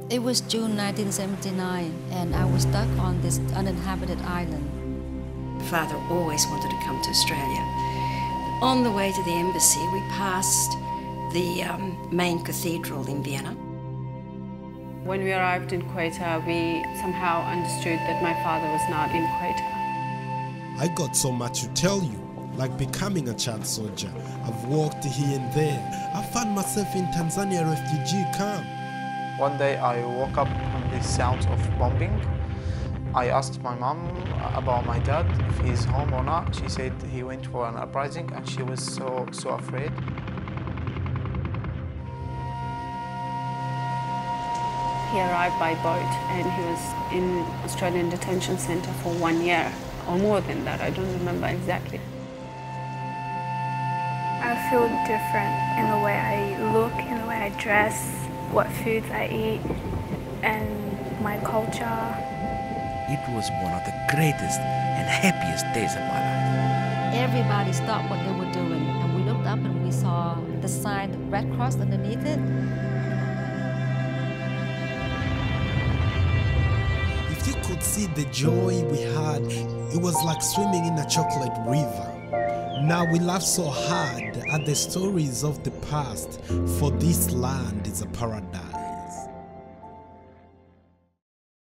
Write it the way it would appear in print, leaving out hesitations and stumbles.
It was June 1979, and I was stuck on this uninhabited island. Father always wanted to come to Australia. On the way to the embassy, we passed the main cathedral in Vienna. When we arrived in Quetta, we somehow understood that my father was not in Quetta. I got so much to tell you, like becoming a child soldier. I've walked here and there. I found myself in Tanzania refugee camp. One day I woke up on the sounds of bombing. I asked my mom about my dad, if he's home or not. She said he went for an uprising, and she was so afraid. He arrived by boat and he was in Australian detention centre for 1 year, or more than that, I don't remember exactly. I feel different in the way I look, in the way I dress, what foods I eat, and my culture. It was one of the greatest and happiest days of my life. Everybody stopped what they were doing, and we looked up and we saw the sign, the Red Cross underneath it. If you could see the joy we had, it was like swimming in a chocolate river. Now we laugh so hard at the stories of the past, for this land is a paradise.